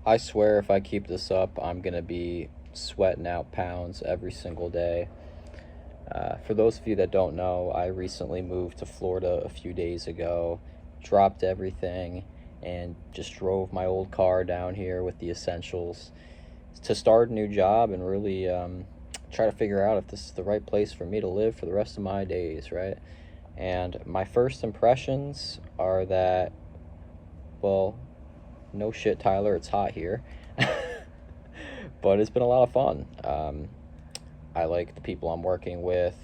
I swear if I keep this up, I'm going to be sweating out pounds every single day. For those of you that don't know, I recently moved to Florida a few days ago, dropped everything, and just drove my old car down here with the essentials to start a new job and really try to figure out if this is the right place for me to live for the rest of my days, right? And my first impressions are that, well, no shit, Tyler, it's hot here. But it's been a lot of fun. I like the people I'm working with.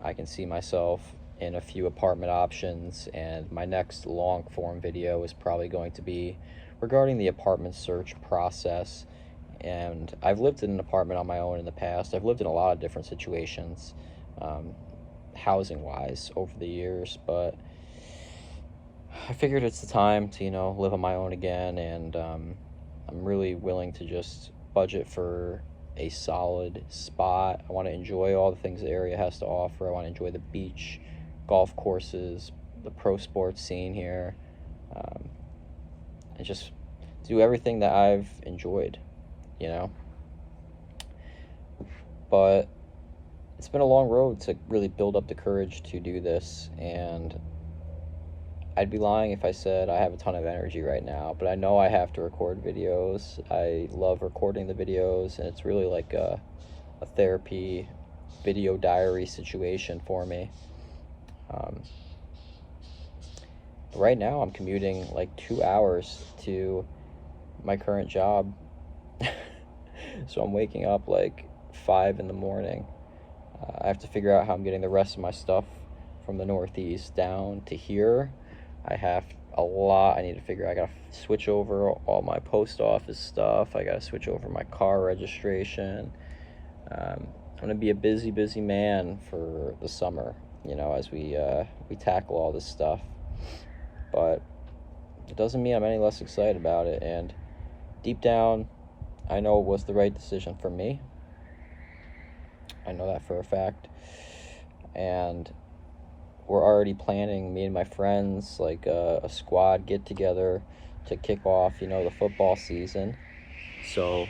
I can see myself in a few apartment options, and my next long form video is probably going to be regarding the apartment search process. And I've lived in an apartment on my own in the past. I've lived in a lot of different situations, housing wise, over the years, but I figured it's the time to, live on my own again, and I'm really willing to just budget for a solid spot. I want to enjoy all the things the area has to offer. I want to enjoy the beach, golf courses, the pro sports scene here, and just do everything that I've enjoyed, you know. But it's been a long road to really build up the courage to do this, and I'd be lying if I said I have a ton of energy right now, but I know I have to record videos. I love recording the videos, and it's really like a therapy video diary situation for me. Right now I'm commuting like 2 hours to my current job. So I'm waking up like 5 in the morning. I have to figure out how I'm getting the rest of my stuff from the Northeast down to here. I have a lot I need to figure out. I gotta switch over all my post office stuff. I gotta switch over my car registration. I'm gonna be a busy man for the summer, as we tackle all this stuff. But it doesn't mean I'm any less excited about it. And deep down, I know it was the right decision for me. I know that for a fact. And we're already planning, me and my friends, like a squad get together to kick off, the football season. So,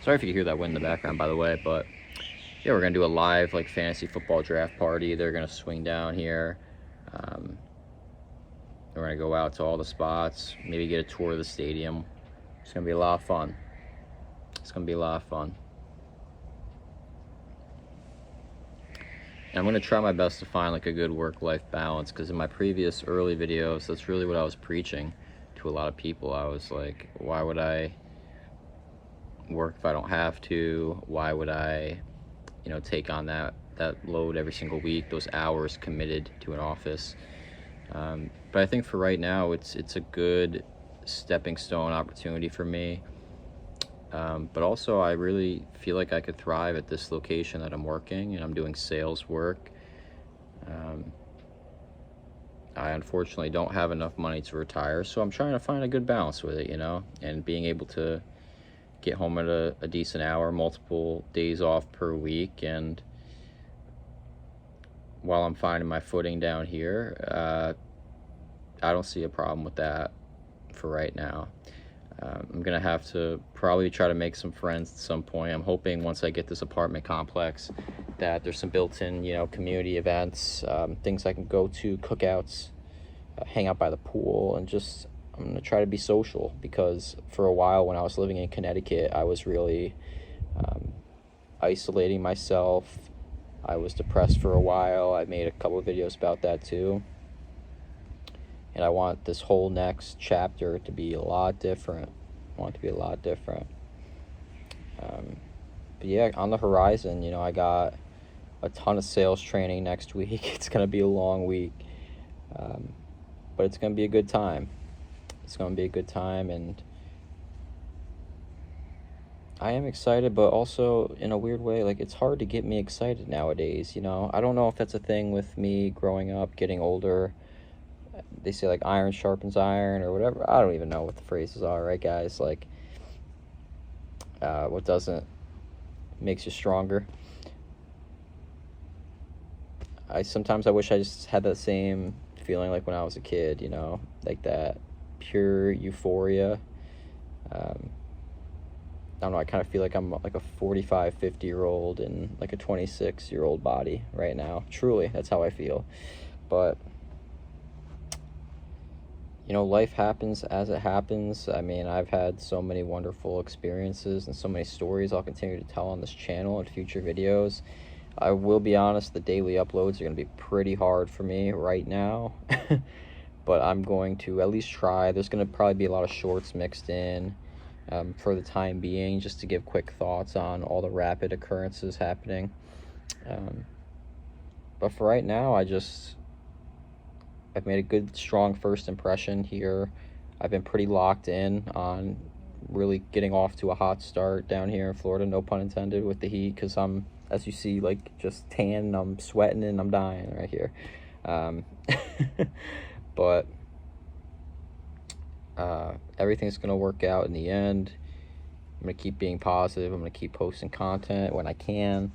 sorry if you hear that wind in the background, by the way, but yeah, we're gonna do a live like fantasy football draft party. They're gonna swing down here. We're gonna go out to all the spots, maybe get a tour of the stadium. It's gonna be a lot of fun. And I'm gonna try my best to find like a good work-life balance, because in my previous early videos, that's really what I was preaching to a lot of people. I was like, why would I work if I don't have to? Why would I, take on that load every single week, those hours committed to an office? But I think for right now, it's a good stepping stone opportunity for me. But also I really feel like I could thrive at this location that I'm working, and I'm doing sales work. I unfortunately don't have enough money to retire, so I'm trying to find a good balance with it, and being able to get home at a decent hour, multiple days off per week. And while I'm finding my footing down here, I don't see a problem with that for right now. I'm gonna have to probably try to make some friends at some point. I'm hoping once I get this apartment complex that there's some built-in, community events, things I can go to, cookouts, hang out by the pool, and just I'm gonna try to be social, because for a while when I was living in Connecticut, I was really isolating myself. I was depressed for a while. I made a couple of videos about that too. And I want this whole next chapter to be a lot different. But yeah, on the horizon, I got a ton of sales training next week. It's going to be a long week. But it's going to be a good time. And I am excited, but also in a weird way, like, it's hard to get me excited nowadays, I don't know if that's a thing with me growing up, getting older. They say like iron sharpens iron or whatever. I don't even know what the phrases are, right, guys? Like, what doesn't makes you stronger. Sometimes I wish I just had that same feeling like when I was a kid, like that pure euphoria. don't know, I kind of feel like I'm like a 45, 50-year-old in like a 26-year-old body right now. Truly, that's how I feel. But, you know, life happens as it happens. I mean, I've had so many wonderful experiences and so many stories I'll continue to tell on this channel and future videos. I will be honest, the daily uploads are going to be pretty hard for me right now. But I'm going to at least try. There's going to probably be a lot of shorts mixed in for the time being, just to give quick thoughts on all the rapid occurrences happening. But for right now, I've made a good, strong first impression here. I've been pretty locked in on really getting off to a hot start down here in Florida, no pun intended, with the heat, because I'm, as you see, like, just tan, I'm sweating, and I'm dying right here. But everything's going to work out in the end. I'm going to keep being positive. I'm going to keep posting content when I can.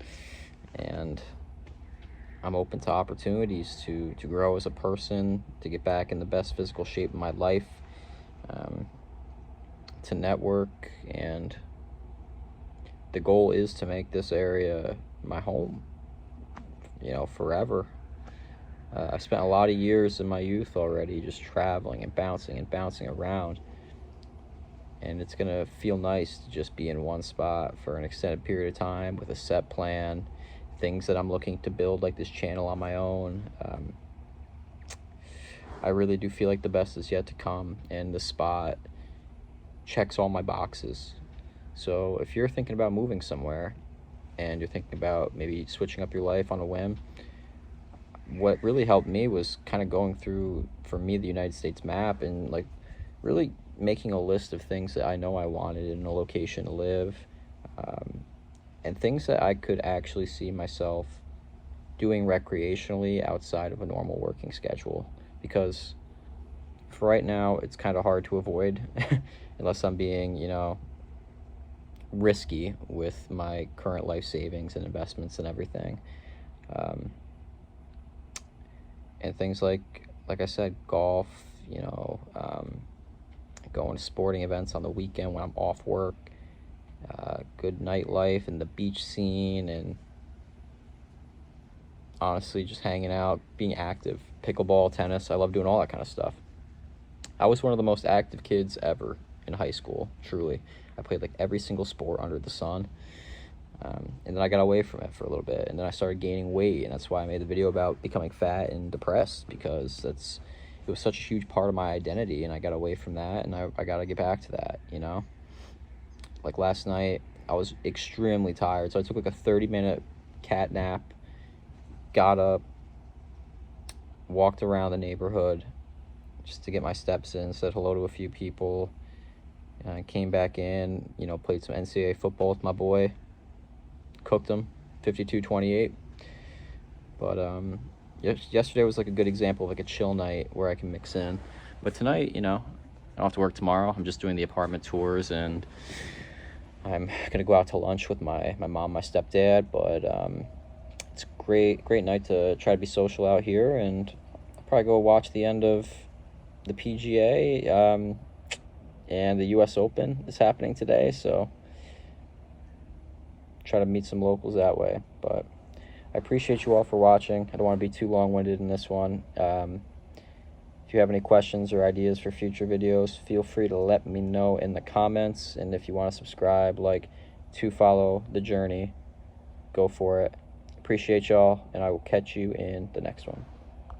And I'm open to opportunities to grow as a person, to get back in the best physical shape of my life, to network. And the goal is to make this area my home, you know, forever. I've spent a lot of years in my youth already just traveling and bouncing around. And it's going to feel nice to just be in one spot for an extended period of time with a set plan, things that I'm looking to build, like this channel on my own. I really do feel like the best is yet to come, and the spot checks all my boxes. So if you're thinking about moving somewhere and you're thinking about maybe switching up your life on a whim, what really helped me was kind of going through, for me, the United States map, and like really making a list of things that I know I wanted in a location to live, and things that I could actually see myself doing recreationally outside of a normal working schedule. Because for right now, it's kind of hard to avoid unless I'm being, you know, risky with my current life savings and investments and everything. And things like I said, golf, you know, going to sporting events on the weekend when I'm off work, good nightlife and the beach scene, and honestly just hanging out, being active, pickleball, tennis. I love doing all that kind of stuff. I was one of the most active kids ever in high school, truly. I played like every single sport under the sun. And then I got away from it for a little bit, and then I started gaining weight, and that's why I made the video about becoming fat and depressed, because it was such a huge part of my identity, and I got away from that, and I got to get back to that, you know? Like last night, I was extremely tired, so I took like a 30-minute cat nap, got up, walked around the neighborhood just to get my steps in, said hello to a few people, came back in, you know, played some NCAA football with my boy, cooked them 52-28. But yesterday was like a good example of like a chill night where I can mix in. But tonight, you know, I don't have to work tomorrow. I'm just doing the apartment tours, and I'm gonna go out to lunch with my mom, my stepdad. But it's a great night to try to be social out here, and I'll probably go watch the end of the PGA, and the US Open is happening today, so try to meet some locals that way. But I appreciate you all for watching. I don't want to be too long-winded in this one. If you have any questions or ideas for future videos, feel free to let me know in the comments. And if you want to subscribe, like, to follow the journey, go for it. Appreciate y'all, and I will catch you in the next one.